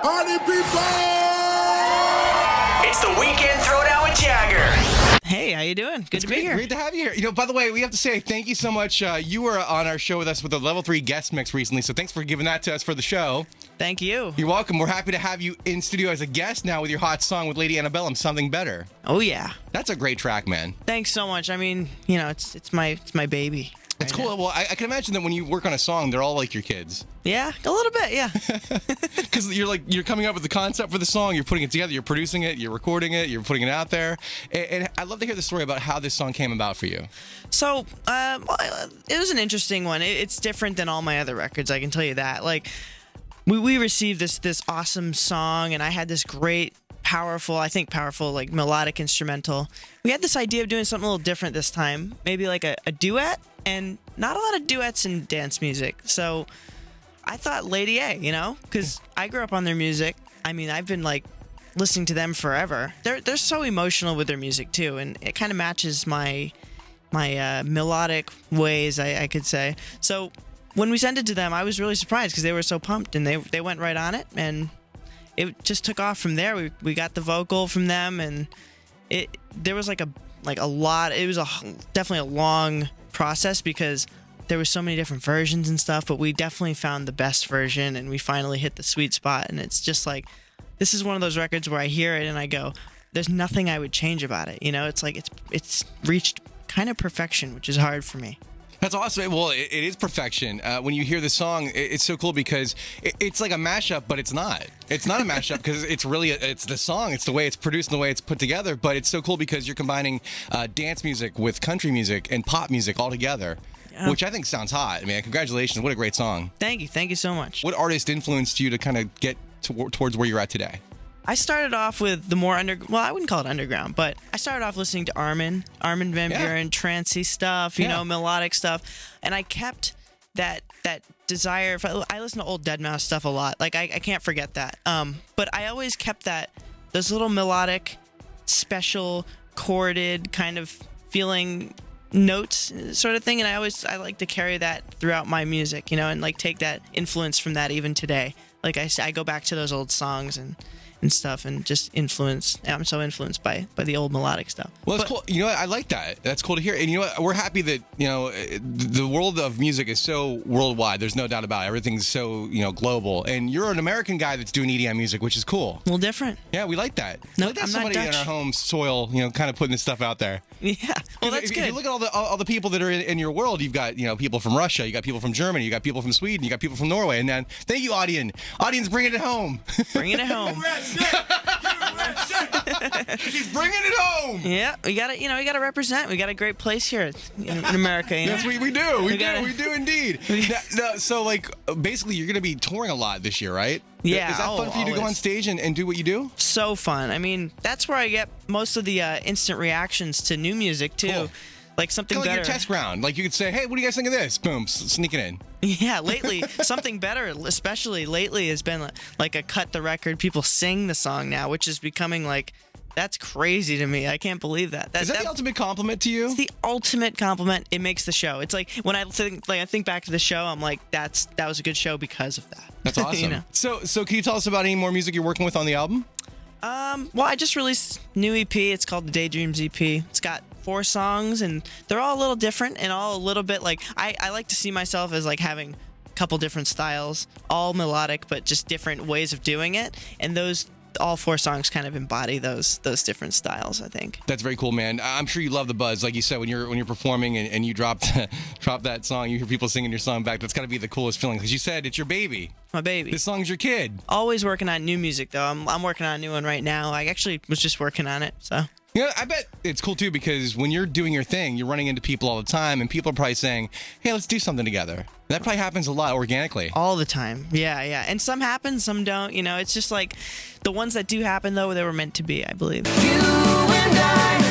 Party people! It's the weekend Throwdown with Jagger. Hey, how you doing? Good to be here. Great to have you here. You know, by the way, we have to say thank you so much. You were on our show with us with the Level 3 guest mix recently, so thanks for giving that to us for the show. Thank you. You're welcome. We're happy to have you in studio as a guest now with your hot song with Lady Antebellum, Something Better. Oh yeah. That's a great track, man. Thanks so much. I mean, you know, it's my baby. It's cool. Well, I can imagine that when you work on a song, they're all like your kids. Yeah, a little bit, yeah. Because you're coming up with the concept for the song, you're putting it together, you're producing it, you're recording it, you're putting it out there. And I'd love to hear the story about how this song came about for you. So, it was an interesting one. It's different than all my other records, I can tell you that. Like, we received this awesome song, and I had this great, powerful, like melodic instrumental. We had this idea of doing something a little different this time, maybe like a duet, and not a lot of duets in dance music. So I thought Lady A, you know, because I grew up on their music. I mean, I've been like listening to them forever. They're so emotional with their music too, and it kind of matches my melodic ways, I could say. So when we sent it to them, I was really surprised because they were so pumped, and they went right on it, and it just took off from there. We got the vocal from them, and there was like a lot. It was definitely a long process because there was so many different versions and stuff, but we definitely found the best version, and we finally hit the sweet spot. And it's just like, this is one of those records where I hear it and I go, there's nothing I would change about it. You know, it's like it's reached kind of perfection, which is hard for me. That's awesome. Well, it is perfection. When you hear the song, it's so cool because it's like a mashup, but it's not. It's not a mashup because it's really it's the song. It's the way it's produced and the way it's put together. But it's so cool because you're combining dance music with country music and pop music all together, which I think sounds hot. Man, congratulations! What a great song. Thank you so much. What artist influenced you to kind of get towards where you're at today? I started off with the more I wouldn't call it underground, but I started off listening to Armin Van Buuren, trancey stuff, you know, melodic stuff, and I kept that desire. I listen to old Deadmau5 stuff a lot. Like I can't forget that. But I always kept those little melodic, special, chorded kind of feeling notes sort of thing, and I like to carry that throughout my music, you know, and like take that influence from that even today. Like I go back to those old songs and stuff, and just I'm so influenced by the old melodic stuff. Well, that's cool. You know what? I like that. That's cool to hear. And you know what? We're happy that, you know, the world of music is so worldwide. There's no doubt about it. Everything's so, you know, global. And you're an American guy that's doing EDM music, which is cool. A little different. Yeah, we like that. No, like that I'm somebody not Dutch. in our home soil, you know, kind of putting this stuff out there. Yeah. Well, that's if good. you look at all the people that are in your world, you've got, you know, people from Russia, you got people from Germany, you got people from Sweden, you got people from Norway. And then, thank you, Audien. Audien's bringing it home. Bringing it home. He's bringing it home. Yeah, we got to represent. We got a great place here in America. You know? Yes, we do. We do indeed. So, like, basically, you're going to be touring a lot this year, right? Yeah. Is that fun for you to go on stage and do what you do? So fun. I mean, that's where I get most of the instant reactions to new music, too. Cool. Like something kind of better. Like your test ground. Like you could say, hey, what do you guys think of this? Boom, sneak it in. Yeah, lately, something better, especially lately, has been like a cut the record. People sing the song now, which is becoming like, that's crazy to me. I can't believe that. Is that the ultimate compliment to you? It's the ultimate compliment. It makes the show. It's like when I think back to the show, I'm like, that was a good show because of that. That's awesome. You know? So can you tell us about any more music you're working with on the album? Well, I just released new EP. It's called the Daydreams EP. It's got 4 songs, and they're all a little different and all a little bit like I like to see myself as like having a couple different styles, all melodic, but just different ways of doing it. And all 4 songs kind of embody those different styles, I think. That's very cool, man. I'm sure you love the buzz, like you said, when you're performing and you drop that song, you hear people singing your song back. That's got to be the coolest feeling, because you said it's your baby. My baby. This song's your kid. Always working on new music, though. I'm working on a new one right now. I actually was just working on it, so. You know, I bet it's cool too, because when you're doing your thing, you're running into people all the time, and people are probably saying, hey, let's do something together. That probably happens a lot organically. All the time. Yeah. And some happen, some don't. You know, it's just like the ones that do happen, though, they were meant to be, I believe. You and I